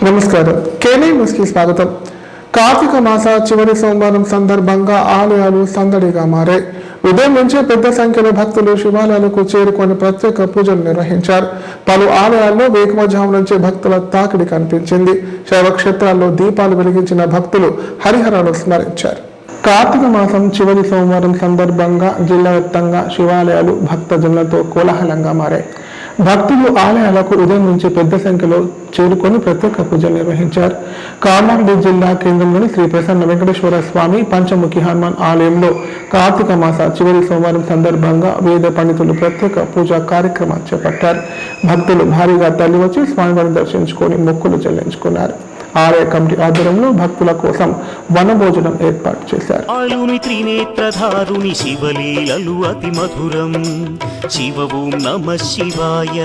నమస్కారం. కేనే న్యూస్కి స్వాగతం. కార్తీక మాస చివరి సోమవారం సందర్భంగా ఆలయాలు సందడిగా మారాయి. ఉదయం నుంచే పెద్ద సంఖ్యలో భక్తులు శివాలయాలకు చేరుకొని ప్రత్యేక పూజలు నిర్వహించారు. పలు ఆలయాల్లో వేకువజాము నుంచే భక్తుల తాకిడి కనిపించింది. శైవక్షేత్రాల్లో దీపాలు వెలిగించిన భక్తులు హరిహరాలు స్మరించారు. కార్తీక మాసం చివరి సోమవారం సందర్భంగా జిల్లా వ్యాప్తంగా శివాలయాలు భక్తజనులతో కోలాహలంగా మారాయి. భక్తులు ఆలయాలకు ఉదయం నుంచి పెద్ద సంఖ్యలో చేరుకొని ప్రత్యేక పూజలు నిర్వహించారు. కామారెడ్డి జిల్లా కేంద్రంలోని శ్రీ ప్రసన్న వెంకటేశ్వర స్వామి పంచముఖి హనుమాన్ ఆలయంలో కార్తీక మాస చివరి సోమవారం సందర్భంగా వేద పండితులు ప్రత్యేక పూజా కార్యక్రమాలు చేపట్టారు. భక్తులు భారీగా తరలివచ్చి స్వామివారిని దర్శించుకొని మొక్కులు చెల్లించుకున్నారు. ఆలయ కమిటీ ఆధ్వర్యంలో భక్తుల కోసం వనభోజనం ఏర్పాటు చేశారు. త్రినేత్రధారుని శివలీలలు అతి మధురం. శివ ఓం నమః శివాయ.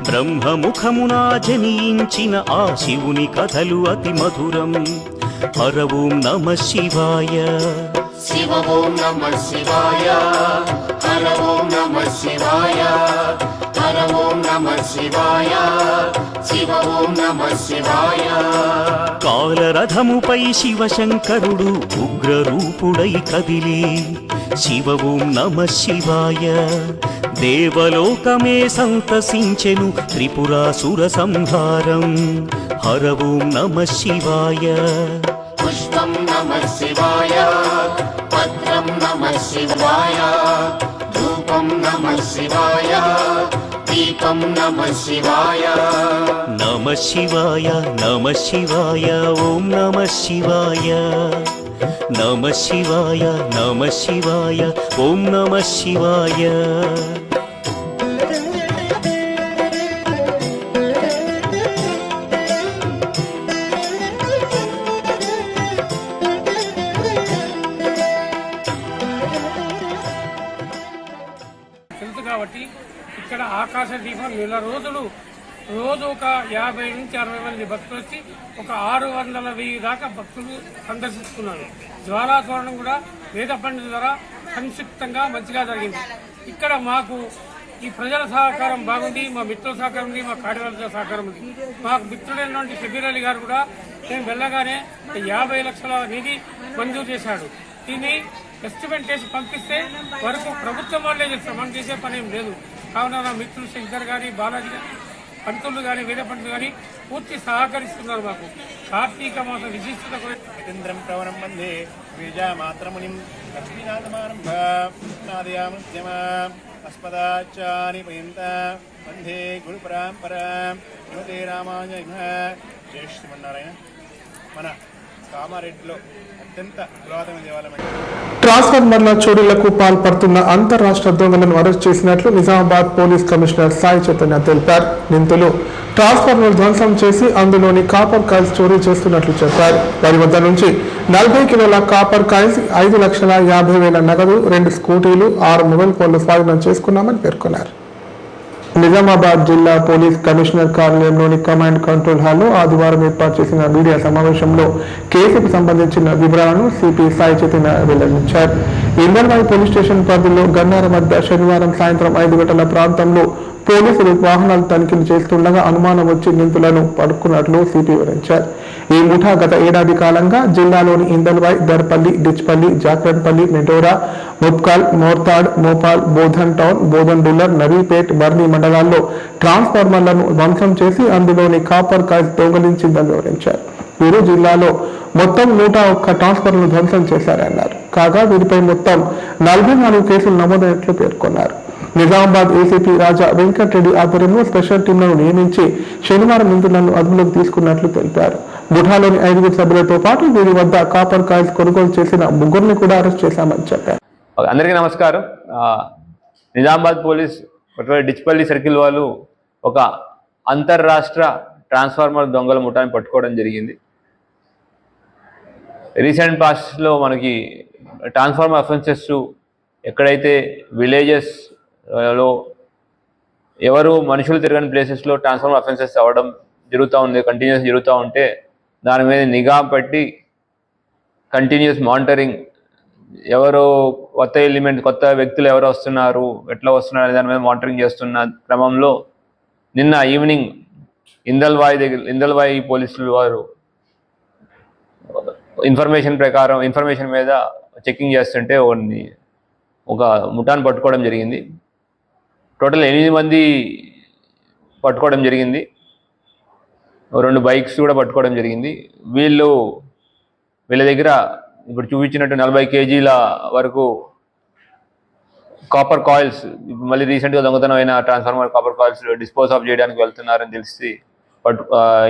బ్రహ్మముఖమున జనించిన ఆ శివుని కథలు అతి మధురం. హర ఓం నమః శివాయ. శివ ఓం నమః శివాయ. హర ఓం నమః శివాయ. హర ఓం నమః శివాయ. శివ ఓం నమః శివాయ. కాలరథముపై శివశంకరుడు ఉగ్రరూపుడై కదిలి శివ ఓం నమః శివాయ. దేవలోకమే సంతసించెను త్రిపురాసుర సంహారం. హర ఓం నమః శివాయ. పుష్పం నమః శివాయ. పత్రం నమః శివాయ. ధూపం నమః శివాయ. దీపం నమః శివాయ. నమః శివాయ. నమః శివాయ. ఓం నమః శివాయ. నమః శివాయ. నమః శివాయ. ఓం నమః శివాయ. తెలుసు కాబట్టి ఇక్కడ ఆకాశ దీపం నెల రోజులు రోజు ఒక 50 నుంచి 60 మంది భక్తులు వచ్చి ఒక 600,000 దాకా భక్తులు సందర్శిస్తున్నారు. జ్వాలాతోరణం కూడా వేద పండితుల ద్వారా సంక్షిప్తంగా మంచిగా జరిగింది. ఇక్కడ మాకు ఈ ప్రజల సహకారం బాగుంది, మా మిత్రుల సహకారం ఉంది, మా కార్యవర్గ సహకారం ఉంది. మాకు మిత్రుడైనటువంటి షబీర్ అలీ గారు కూడా నేను వెళ్ళగానే 50 లక్షల నిధి మంజూరు చేశాడు. దీన్ని ఎస్టిమేట్ చేసి పంపిస్తే వరకు ప్రభుత్వం వాళ్ళే చేస్తారు, మనం చేసే పని ఏం లేదు. కావున నా మిత్రులు శంకర్ కానీ బాలాజీ కానీ పంతులు కానీ వేద పంతులు కానీ పూర్తి సహకరిస్తున్నారు. మాకు కార్తీక మాస విశిష్టత కేంద్రం ప్రవరం వందే బీజామాత్రమునిం లక్ష్మీనాథమారంభాదయామధ్యమ అస్మదాచార్య పర్యంతం వందే గురు పరంపరాం శ్రీమతే రామానుజాయ జై శ్రీమన్నారాయణ. మన కామారెడ్డిలో అత్యంత పురాతన దేవాలయం. ట్రాన్స్ఫార్మర్ల చోరీలకు పాల్పడుతున్న అంతర్రాష్ట్ర దొంగలను అరెస్ట్ చేసినట్లు నిజామాబాద్ పోలీస్ కమిషనర్ సాయి చైతన్య తెలిపారు. నిందితులు ట్రాన్స్ఫార్మర్ ధ్వంసం చేసి అందులోని కాపర్ కాయిల్స్ చోరీ చేస్తున్నట్లు చెప్పారు. వారి వద్ద నుంచి 40 కిలోల కాపర్ కాయిల్స్, 5,50,000 నగదు, 2 స్కూటీలు, 6 మొబైల్ ఫోన్లు స్వాధీనం చేసుకున్నామని పేర్కొన్నారు. నిజామాబాద్ జిల్లా పోలీస్ కమిషనర్ కార్యాలయంలోని కమాండ్ కంట్రోల్ హాల్లో ఆదివారం ఏర్పాటు చేసిన మీడియా సమావేశంలో కేసుకు సంబంధించిన వివరాలను సిపి సాయి చైతన్య వెల్లడించారు. ఇందర్వాయి పోలీస్ స్టేషన్ పరిధిలో గన్నారం వద్ద శనివారం సాయంత్రం 5 గంటల ప్రాంతంలో పోలీసులు వాహనాలు తనిఖీలు చేస్తుండగా అనుమానం వచ్చి నిందితులను పట్టుకున్నట్లు సిపి వివరించారు. ఈ ముఠా గత ఏడాది కాలంగా జిల్లాలోని ఇందల్వాయి, దర్పల్లి, డిచ్పల్లి, జాక్రన్పల్లి, మెటోరా, ముప్కాల్, మోర్తాడ్, మోపాల్, బోధన్ టౌన్, బోధన్ డూలర్, నవీపేట్, బర్నీ మండలాల్లో ట్రాన్స్ఫార్మర్లను ధ్వంసం చేసి అందులోని కాపర్ కాయిల్స్ దొంగలించిందని వివరించారు. వీరు జిల్లాలో మొత్తం 101 ట్రాన్స్ఫార్మర్లను ధ్వంసం చేశారన్నారు. కాగా వీరిపై మొత్తం 44 కేసులు నమోదైనట్లు పేర్కొన్నారు. నిజామాబాద్ ఏసీపీ రాజా వెంకటరెడ్డి ఆధ్వర్యంలో స్పెషల్ టీంలను నియమించి శనివారం నిందితులను అదుపులోకి తీసుకున్నట్లు తెలిపారు. ముఠాలోని 5 సభ్యులతో పాటు వీరి వద్ద కాపర్ కాయిల్స్ కొనుగోలు చేసిన 3 కూడా అరెస్ట్ చేశామని చెప్పారు. అందరికీ నమస్కారం. నిజామాబాద్ పోలీస్ డిచ్పల్లి సర్కిల్ వాళ్ళు ఒక అంతర్రాష్ట్ర ట్రాన్స్ఫార్మర్ దొంగల ముఠాన్ని పట్టుకోవడం జరిగింది. రీసెంట్ పాస్ట్లో మనకి ట్రాన్స్ఫార్మర్ అఫెన్సెస్ ఎక్కడైతే విలేజెస్లో ఎవరు మనుషులు తిరగని ప్లేసెస్లో ట్రాన్స్ఫార్మర్ అఫెన్సెస్ అవ్వడం జరుగుతూ ఉంది, కంటిన్యూస్ జరుగుతూ ఉంటే దాని మీద నిఘా పెట్టి కంటిన్యూస్ మానిటరింగ్, ఎవరు కొత్త వ్యక్తులు ఎవరు వస్తున్నారు, ఎట్లా వస్తున్నారు అనే దాని మీద మానిటరింగ్ చేస్తున్న క్రమంలో నిన్న ఈవినింగ్ ఇందల్వాయి పోలీసులు వారు ఇన్ఫర్మేషన్ మీద చెకింగ్ చేస్తుంటే ఒక ముఠాను పట్టుకోవడం జరిగింది. టోటల్ 8 మంది పట్టుకోవడం జరిగింది. 2 బైక్స్ కూడా పట్టుకోవడం జరిగింది. వీళ్ళ దగ్గర ఇప్పుడు చూపించినట్టు 40 కేజీల వరకు కాపర్ కాయిల్స్, మళ్ళీ రీసెంట్గా దొంగతనం అయిన transformer copper coils dispose of చేయడానికి వెళ్తున్నారని తెలిసి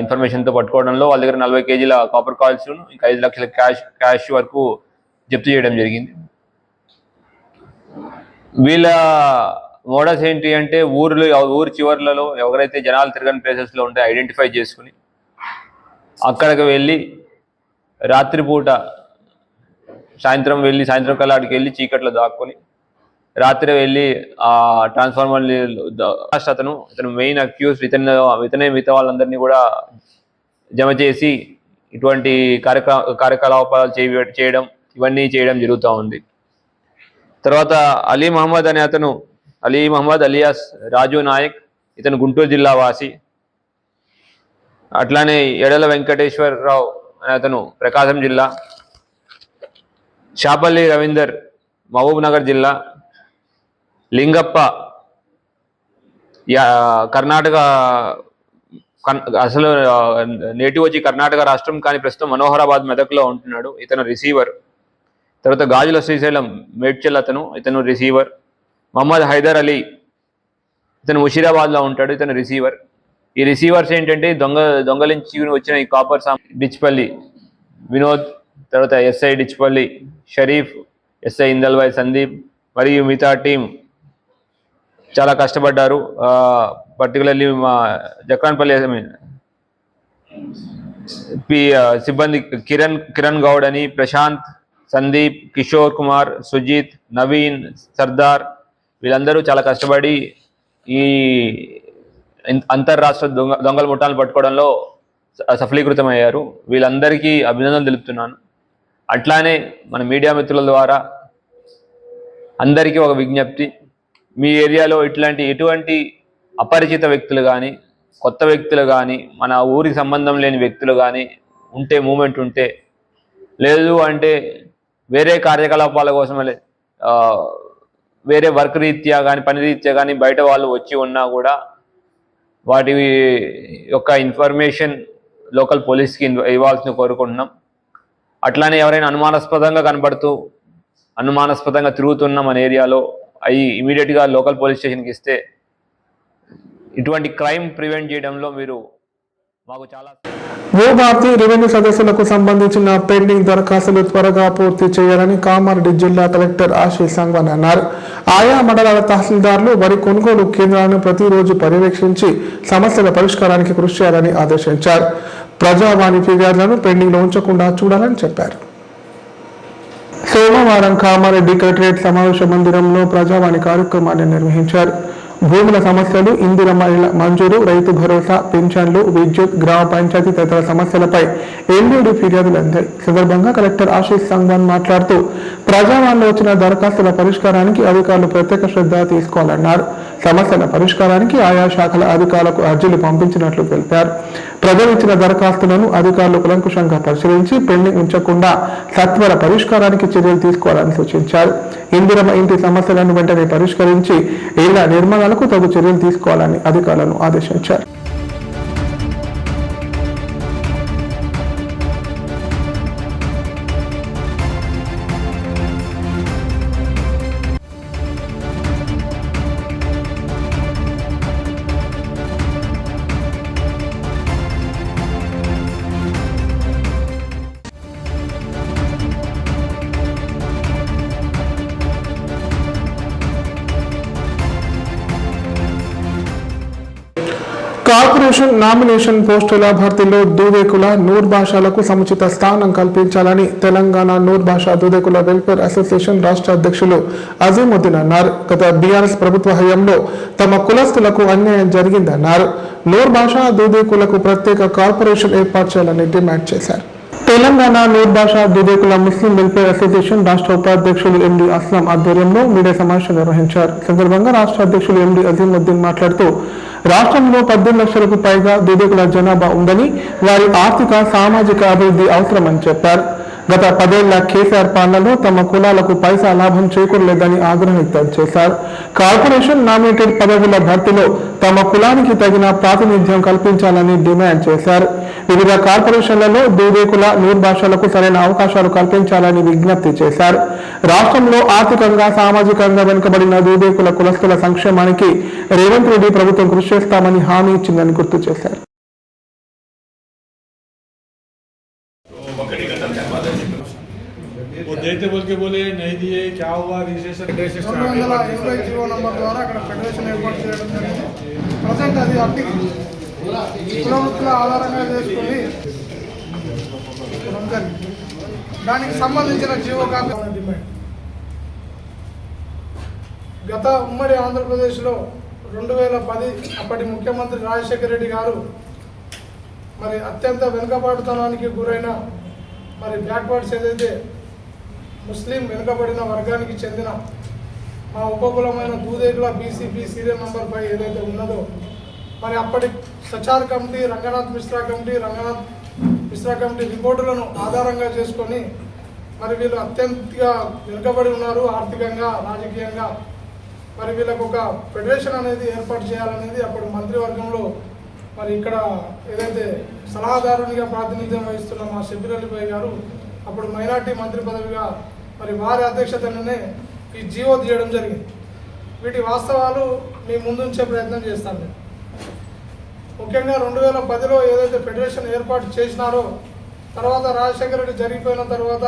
ఇన్ఫర్మేషన్తో పట్టుకోవడంలో వాళ్ళ దగ్గర 40 కేజీల కాపర్ కాయిల్స్ ఇంకా 5 లక్షల క్యాష్ వరకు జప్తు చేయడం జరిగింది. వీళ్ళ మోడల్స్ ఏంటి అంటే ఊరు చివర్లలో ఎవరైతే జనాలు తిరగని ప్లేసెస్లో ఉంటే ఐడెంటిఫై చేసుకుని అక్కడికి వెళ్ళి రాత్రిపూట సాయంత్రం కల్లా అక్కడికి వెళ్ళి చీకట్లో దాక్కుని రాత్రి వెళ్ళి ఆ ట్రాన్స్ఫార్మర్ ఇతను మెయిన్ అక్యూజ్, ఇతనే మిగతా వాళ్ళందరినీ కూడా జమ చేసి ఇటువంటి కార్యకలాపాలు చేయడం ఇవన్నీ చేయడం జరుగుతూ ఉంది. తర్వాత అలీ మహమ్మద్ అలియాస్ రాజు నాయక్, ఇతను గుంటూరు జిల్లా వాసి. అట్లానే ఎడల వెంకటేశ్వరరావు అనే అతను ప్రకాశం జిల్లా. షాపల్లి రవీందర్ మహబూబ్ నగర్ జిల్లా. లింగప్ప కర్ణాటక, అసలు నేటివ్ వచ్చి కర్ణాటక రాష్ట్రం కానీ ప్రస్తుతం మనోహరాబాద్ మెదక్లో ఉంటున్నాడు, ఇతను రిసీవర్. తర్వాత గాజుల శ్రీశైలం మేడ్చల్ ఇతను రిసీవర్. మహమ్మద్ హైదర్ అలీ ఇతను ముషీరాబాద్లో ఉంటాడు, ఇతను రిసీవర్. ఈ రిసీవర్స్ ఏంటంటే దొంగలించి వచ్చిన ఈ కాపర్ డిచ్పల్లి వినోద్, తర్వాత ఎస్ఐ డిచ్పల్లి షరీఫ్, ఎస్ఐ ఇందల్వాయి సందీప్ మరియు మిగతా టీం చాలా కష్టపడ్డారు. పర్టికులర్లీ మా జక్రాన్పల్లి సిబ్బంది కిరణ్ గౌడ్ అని, ప్రశాంత్, సందీప్, కిషోర్ కుమార్, సుజిత్, నవీన్, సర్దార్ వీళ్ళందరూ చాలా కష్టపడి ఈ అంతర్రాష్ట్ర దొంగల ముఠాలను పట్టుకోవడంలో సఫలీకృతమయ్యారు. వీళ్ళందరికీ అభినందనలు తెలుపుతున్నాను. అట్లానే మన మీడియా మిత్రుల ద్వారా అందరికీ ఒక విజ్ఞప్తి, మీ ఏరియాలో ఎటువంటి అపరిచిత వ్యక్తులు కానీ కొత్త వ్యక్తులు కానీ మన ఊరికి సంబంధం లేని వ్యక్తులు కానీ మూమెంట్ ఉంటే, లేదు అంటే వేరే కార్యకలాపాల కోసం వేరే వర్క్ రీత్యా కానీ పని రీత్యా కానీ బయట వాళ్ళు వచ్చి ఉన్నా కూడా వాటి యొక్క ఇన్ఫర్మేషన్ లోకల్ పోలీస్కి ఇవ్వాల్సిన కోరుకుంటున్నాం. అట్లానే ఎవరైనా అనుమానాస్పదంగా తిరుగుతున్న మన ఏరియాలో అవి ఇమీడియట్గా లోకల్ పోలీస్ స్టేషన్కి ఇస్తే ఇటువంటి క్రైమ్ ప్రివెంట్ చేయడంలో మీరు మాకు చాలా. భూభారతి రెవెన్యూ సదస్సులకు సంబంధించిన పెండింగ్ దరఖాస్తులు త్వరగా పూర్తి చేయాలని కామారెడ్డి జిల్లా కలెక్టర్ ఆశీష్ సంగ్వాన్ అన్నారు. ఆయా మండలాల తహసీల్దార్లు వరి కొనుగోలు కేంద్రాలను ప్రతిరోజు పర్యవేక్షించి సమస్యల పరిష్కారానికి కృషి చేయాలని ఆదేశించారు. ప్రజావాణి ఫిర్యాదులను పెండింగ్లో ఉంచకుండా చూడాలని చెప్పారు. సోమవారం కామారెడ్డి కలెక్టరేట్ సమావేశ మందిరంలో ప్రజావాణి కార్యక్రమాన్ని నిర్వహించారు. భూముల సమస్యలు, ఇందిరమ్మ ఇళ్ల మంజూరు, రైతు భరోసా, పింఛన్లు, విద్యుత్, గ్రామ పంచాయతీ తదితర సమస్యలపై ఎన్డీడీ ఫిర్యాదులు అందాయి. సందర్భంగా కలెక్టర్ ఆశీష్ సంగ్వాన్ మాట్లాడుతూ ప్రజావాణిలో వచ్చిన దరఖాస్తుల పరిష్కారానికి అధికారులు ప్రత్యేక శ్రద్ధ తీసుకోవాలన్నారు. సమస్యల పరిష్కారానికి ఆయా శాఖల అధికారులకు అర్జీలు పంపించినట్లు తెలిపారు. ప్రజలు ఇచ్చిన దరఖాస్తులను అధికారులు కులంకుషంగా పరిశీలించి పెండింగ్ ఉంచకుండా సత్వర పరిష్కారానికి చర్యలు తీసుకోవాలని సూచించారు. ఇందిరమ్మ ఇంటి సమస్యలను వెంటనే పరిష్కరించి ఇళ్ల నిర్మాణాలకు తగు చర్యలు తీసుకోవాలని అధికారులను ఆదేశించారు. కార్పొరేషన్ నామినేషన్ పోస్టుల భర్తీలో దూదేకుల నూర్ భాషలకు సముచిత స్థానం కల్పించాలని తెలంగాణ నూర్ భాషా దూదేకుల వెల్ఫేర్ అసోసియేషన్ రాష్ట్ర అధ్యక్షులు అజీముద్దీన్ అన్నారు. గత బీఆర్ఎస్ ప్రభుత్వ హయాంలో తమ కులస్తులకు అన్యాయం జరిగిందన్నారు. నూర్ భాషా దూదేకులకు ప్రత్యేక కార్పొరేషన్ ఏర్పాటు చేయాలని డిమాండ్ చేశారు. తెలంగాణ నూర్ భాషా దూదేకుల ముస్లిం వెల్ఫేర్ అసోసియేషన్ రాష్ట్ర ఉపాధ్యక్షులు ఎండి అస్లాం ఆధ్వర్యంలో మీడియా సమావేశం నిర్వహించారు. సందర్భంగా రాష్ట్ర అధ్యక్షులు ఎండి అజీముద్దీన్ మాట్లాడుతూ రాష్ట్రంలో 18 లక్షలకు పైగా దూదేకుల జనాభా ఉందని, వారి ఆర్థిక సామాజిక అభివృద్ధి అవసరమని చెప్పారు. గత 10 ఏళ్ల కేసీఆర్ పాలనలో తమ కులాలకు పైసా లాభం చేకూరలేదని ఆగ్రహం వ్యక్తం చేశారు. కార్పొరేషన్ నామినేటెడ్ పదవుల భర్తీలో తమ కులానికి తగిన ప్రాతినిధ్యం కల్పించాలని డిమాండ్ చేశారు. వివిధ కార్పొరేషన్లలో దూదేకుల నూర్భాషలకు సరైన అవకాశాలు కల్పించాలని విజ్ఞప్తి చేశారు. రాష్ట్రంలో ఆర్థికంగా సామాజికంగా వెనుకబడిన దూదేకుల కులస్తుల సంక్షేమానికి రేవంత్ రెడ్డి ప్రభుత్వం కృషి చేస్తామని హామీ ఇచ్చిందని గుర్తు చేశారు. वो देते बोल के बोले नहीं दिए, क्या हुआ रजिस्ट्रेशन జీవో నంబర్ ద్వారా అక్కడ ఫెడరేషన్ ఏర్పాటు చేయడం జరిగింది. ప్రజెంట్ అది అట్టి కులవృత్తుల ఆధారంగా చేసుకుని దానికి సంబంధించిన జీవో కాపీ డిమాండ్. గత ఉమ్మడి ఆంధ్రప్రదేశ్లో 2010 అప్పటి ముఖ్యమంత్రి రాజశేఖర రెడ్డి గారు మరి అత్యంత వెనుకబాటుతనానికి గురైన మరి బ్యాక్వర్డ్స్ ఏదైతే ముస్లిం వెనుకబడిన వర్గానికి చెందిన మా ఉపకులమైన దూదేకుల బీసీపీ సీరియల్ నంబర్ 5 ఏదైతే ఉన్నదో మరి అప్పటి సచార్ కమిటీ, రంగనాథ్ మిశ్రా కమిటీ రిపోర్టులను ఆధారంగా చేసుకొని మరి వీళ్ళు అత్యంతగా వెనుకబడి ఉన్నారు ఆర్థికంగా, రాజకీయంగా. మరి వీళ్ళకు ఒక ఫెడరేషన్ అనేది ఏర్పాటు చేయాలనేది అప్పుడు మంత్రివర్గంలో మరి ఇక్కడ ఏదైతే సలహాదారునిగా ప్రాతినిధ్యం వహిస్తున్న మా షబ్బీర్ అలీభాయ్ గారు అప్పుడు మైనార్టీ మంత్రి పదవిగా మరి వారి అధ్యక్షతలోనే ఈ జీవో తీయడం జరిగింది. వీటి వాస్తవాలు మీ ముందుంచే ప్రయత్నం చేస్తాను నేను. ముఖ్యంగా 2010లో ఏదైతే ఫెడరేషన్ ఏర్పాటు చేసినారో తర్వాత రాజశేఖర రెడ్డి జరిగిపోయిన తర్వాత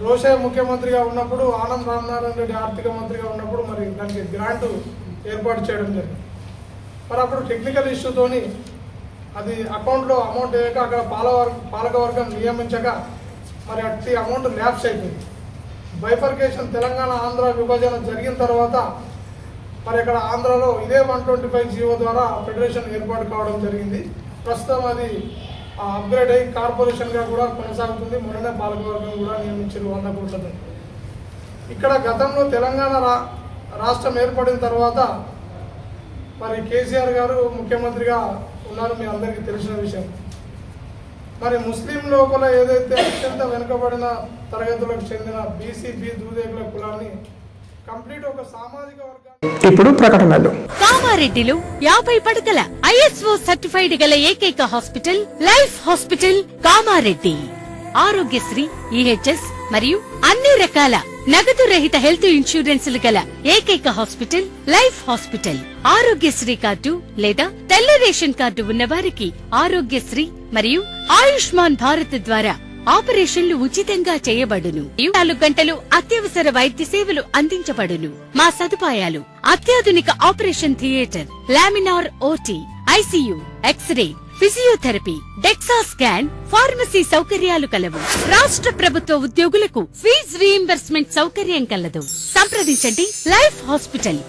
రోషయ్య ముఖ్యమంత్రిగా ఉన్నప్పుడు, ఆనంద్ రామనారాయణ రెడ్డి ఆర్థిక మంత్రిగా ఉన్నప్పుడు మరి దానికి గ్రాంట్ ఏర్పాటు చేయడం జరిగింది. మరి అప్పుడు టెక్నికల్ ఇష్యూతోని అది అకౌంట్లో అమౌంట్ వేయక అక్కడ పాలకవర్గం నియమించక మరి అట్టి అమౌంట్ ల్యాప్స్ అయిపోయింది. బైఫర్కేషన్ తెలంగాణ ఆంధ్ర విభజన జరిగిన తర్వాత మరి ఇక్కడ ఆంధ్రలో ఇదే 125 జీవో ద్వారా ఫెడరేషన్ ఏర్పాటు కావడం జరిగింది. ప్రస్తుతం అది అప్గ్రేడ్ అయ్యి కార్పొరేషన్గా కూడా కొనసాగుతుంది. మొన్ననే పాలకవర్గం కూడా నియమించారు 100 కోట్లతో. ఇక్కడ గతంలో తెలంగాణ రాష్ట్రం ఏర్పడిన తర్వాత మరి కేసీఆర్ గారు ముఖ్యమంత్రిగా ఉన్నారు, మీ అందరికీ తెలిసిన విషయం. మరి ముస్లిం లోపల ఏదైతే అత్యంత వెనుకబడిన తరగతులకు చెందిన బీసీబీ దూదేకుల కులాన్ని కంప్లీట్ ఒక సామాజిక వర్గాన్ని. ఇప్పుడు ప్రకటనలు. కామారెడ్డిలో 50 పడకల ISO సర్టిఫైడ్ గల ఏకైక hospital life hospital Kamareddy. Aarogyasri, EHS మరియు అన్ని రకాల నగదు రహిత హెల్త్ ఇన్సూరెన్సులు గల ఏకైక hospital life hospital. Aarogyasri card లేదా తెల్ల రేషన్ కార్డు ఉన్న వారికి ఆరోగ్యశ్రీ మరియు ఆయుష్మాన్ భారత్ ద్వారా ఆపరేషన్లు ఉచితంగా చేయబడును. 24 గంటలు అత్యవసర వైద్య సేవలు అందించబడును. మా సదుపాయాలు: అత్యాధునిక operation theatre, laminar OT, ICU, x ray, physiotherapy, DEXA scan, pharmacy సౌకర్యాలు కలవు. రాష్ట్ర ప్రభుత్వ ఉద్యోగులకు ఫీజు రీయింబర్స్మెంట్ సౌకర్యం కలదు. సంప్రదించండి లైఫ్ హాస్పిటల్.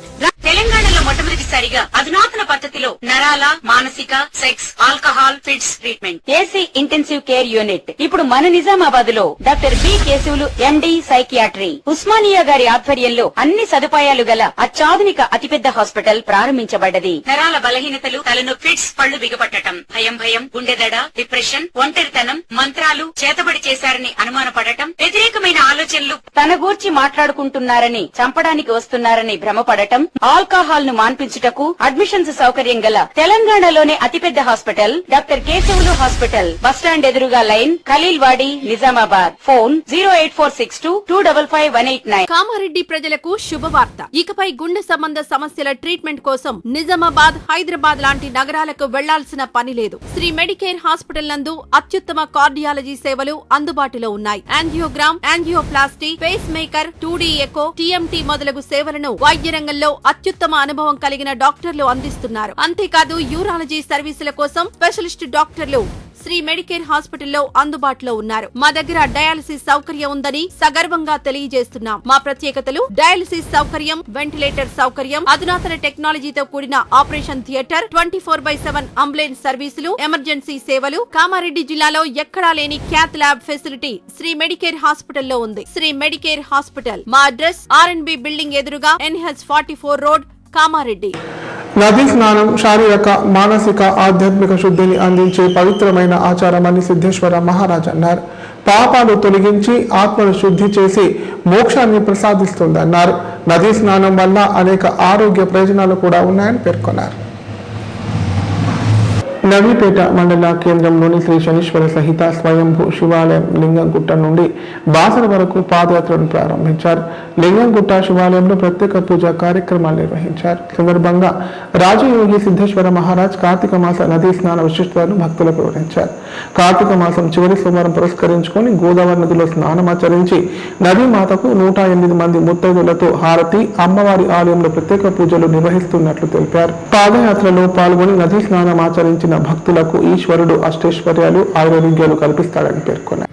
తెలంగాణలో మొట్టమొదటిసారిగా అధునాతన పద్ధతిలో నరాల, మానసిక, sex, alcohol, fits treatment, AC intensive care unit ఇప్పుడు మన నిజామాబాద్ లో doctor B Keshavulu MD psychiatry, Osmania గారి ఆధ్వర్యంలో అన్ని సదుపాయాలు గల అత్యాధునిక అతిపెద్ద హాస్పిటల్ ప్రారంభించబడ్డది. నరాల బలహీనతలు, తలనొప్పి, ఫిట్స్, పళ్లు బిగపట్టడం, భయం, గుండెదడ, డిప్రెషన్, ఒంటరితనం, మంత్రాలు చేతబడి చేశారని అనుమానపడటం, వ్యతిరేకమైన ఆలోచనలు, తన గూర్చి మాట్లాడుకుంటున్నారని, చంపడానికి వస్తున్నారని భ్రమపడటం, ఆల్కహాల్ ను మాన్పించుటకు అడ్మిషన్స్ సౌకర్యం గల తెలంగాణలోనే అతిపెద్ద hospital doctor Keshavulu hospital. Bus stand ఎదురుగా లైన్, ఖలీల్వాడి, నిజామాబాద్. ఫోన్ 08462255189. కామారెడ్డి ప్రజలకు శుభవార్త. ఇకపై గుండె సంబంధ సమస్యల ట్రీట్మెంట్ కోసం నిజామాబాద్, హైదరాబాద్ లాంటి నగరాలకు వెళ్లాల్సిన పని లేదు. శ్రీ మెడికేర్ హాస్పిటల్ నందు అత్యుత్తమ కార్డియాలజీ సేవలు అందుబాటులో ఉన్నాయి. Angiogram, angioplasty, pacemaker, 2D echo, TMT మొదలగు సేవలను వైద్య రంగంలో అత్యుత్తమ అనుభవం కలిగిన డాక్టర్లు అందిస్తున్నారు. అంతేకాదు యూరాలజీ సర్వీసుల కోసం స్పెషలిస్ట్ డాక్టర్లు శ్రీ మెడికేర్ హాస్పిటల్లో అందుబాటులో ఉన్నారు. మా దగ్గర డయాలసిస్ సౌకర్యం ఉందని సగర్వంగా తెలియజేస్తున్నాం. మా ప్రత్యేకతలు: డయాలసిస్ సౌకర్యం, వెంటిలేటర్ సౌకర్యం, అధునాతన టెక్నాలజీతో కూడిన operation theatre, 24/7 ambulance services, emergency సేవలు. కామారెడ్డి జిల్లాలో ఎక్కడా లేని cath lab facility Sri Medicare హాస్పిటల్లో ఉంది. Sri Medicare hospital. మా అడ్రస్ RNB బిల్డింగ్ ఎదురుగా NH44 రోడ్, కామారెడ్డి. నదీ స్నానం శారీరక మానసిక ఆధ్యాత్మిక శుద్ధిని అందించే పవిత్రమైన ఆచారమని సిద్ధేశ్వర మహారాజ్ అన్నారు. పాపాలు తొలగించి ఆత్మను శుద్ధి చేసి మోక్షాన్ని ప్రసాదిస్తుందన్నారు. నదీ స్నానం వల్ల అనేక ఆరోగ్య ప్రయోజనాలు కూడా ఉన్నాయని పేర్కొన్నారు. నవీపేట మండల కేంద్రంలోని శ్రీ శనీశ్వర సహిత స్వయంభూ శివాలయం లింగంగుట్ట నుండి బాసర వరకు పాదయాత్రను ప్రారంభించారు. లింగంగుట్ట శివాలయంలో ప్రత్యేక పూజా కార్యక్రమాలు నిర్వహించారు. సందర్భంగా రాజయోగి సిద్ధేశ్వర మహారాజ్ కార్తీక మాస నదీ స్నాన విశిష్టతను భక్తులకు వివరించారు. కార్తీక మాసం చివరి సోమవారం పురస్కరించుకొని గోదావరి నదిలో స్నానమాచరించి నదీ మాతకు 108 మంది ముత్తైదులతో హారతి, అమ్మవారి ఆలయంలో ప్రత్యేక పూజలు నిర్వహిస్తున్నట్లు తెలిపారు. పాదయాత్రలో పాల్గొని నదీ స్నానమాచరించిన భక్తులకు ఈశ్వరుడు అష్టైశ్వర్యాలు ఆరోగ్యాలు కల్పిస్తాడని పేర్కొన్నారు.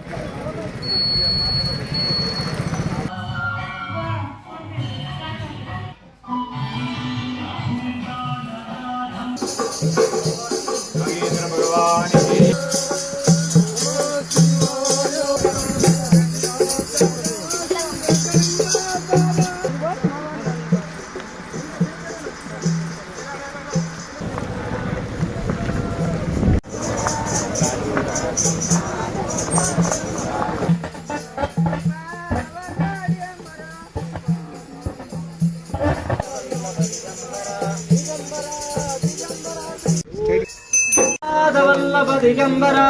దిగంబరా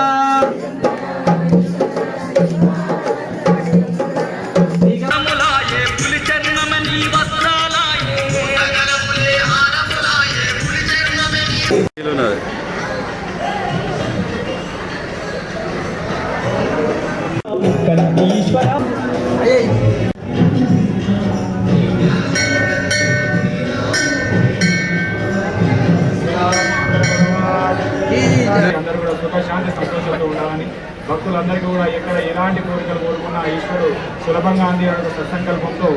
అందరూ కూడా సుఖశాంతి సంతోషంతో ఉండాలని, భక్తులందరికీ కూడా ఎక్కడ ఎలాంటి కోరికలు కోరుకున్నా ఈశ్వరుడు సులభంగా అందించే సత్సంకల్పంతో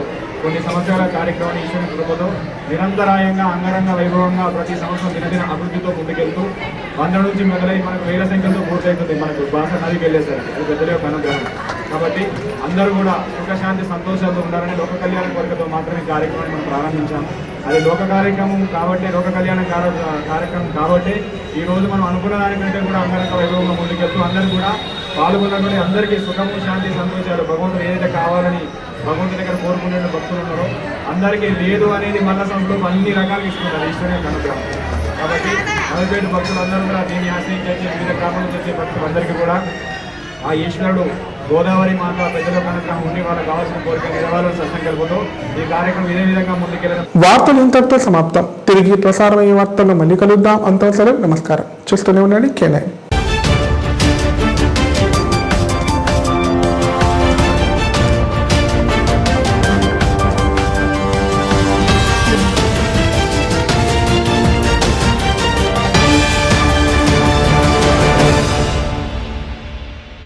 కొన్ని సంవత్సరాల కార్యక్రమాన్ని ఈశ్వరుని కృపతో నిరంతరాయంగా అంగరంగ వైభవంగా ప్రతి సంవత్సరం దినదిన అభివృద్ధితో ముందుకెళ్తూ 100 నుంచి మొదలై మనకు 1000 సంఖ్యతో పూర్తవుతుంది మనకు బాసర నదికి వెళ్ళేసరికి. అది పెద్దల యొక్క అనుగ్రహం. కాబట్టి అందరూ కూడా సుఖశాంతి సంతోషాలతో ఉండాలని లోక కళ్యాణ కోరికతో మాత్రమే కార్యక్రమాన్ని మనం ప్రారంభించాము. అది లోక కార్యక్రమం కాబట్టి, లోక కళ్యాణ కార్యక్రమం కాబట్టి ఈ రోజు మనం అనుకున్న దానికంటే కూడా అంగరంగ వైభవంగా ముందుకెళ్తూ అందరూ కూడా పాల్గొన్నటువంటి అందరికీ సుఖము, శాంతి, సంతోషాలు భగవంతుడు ఏదైతే కావాలని భగవంతుడి దగ్గర కోరుకునే భక్తులు ఉన్నారో అందరికీ లేదు అనేది మల్ల సంస్థలు అన్ని రకాలుగా ఇస్తున్నారు ఈశ్వరుని యొక్క అనుగ్రహం. కాబట్టి నలభై భక్తులందరూ కూడా దీన్ని ఆశ్రయించే వివిధ గ్రామాల నుంచి వచ్చే భక్తులందరికీ కూడా ఆ ఈశ్వరుడు గోదావరి మాత పెద్దల అనుగ్రహం ఉండి వాళ్ళకి కావాల్సిన కోరిక నెరవేరాలని సత్సంకల్పంతో ఈ కార్యక్రమం ఇదే విధంగా ముందుకెళ్ళడం. వార్తలు ఇంతటితో సమాప్తం. తిరిగి ప్రసారమయ్యే వార్తల్లో మళ్ళీ కలుద్దాం. అంతవరకు నమస్కారం. చూస్తూనే ఉండండి K9.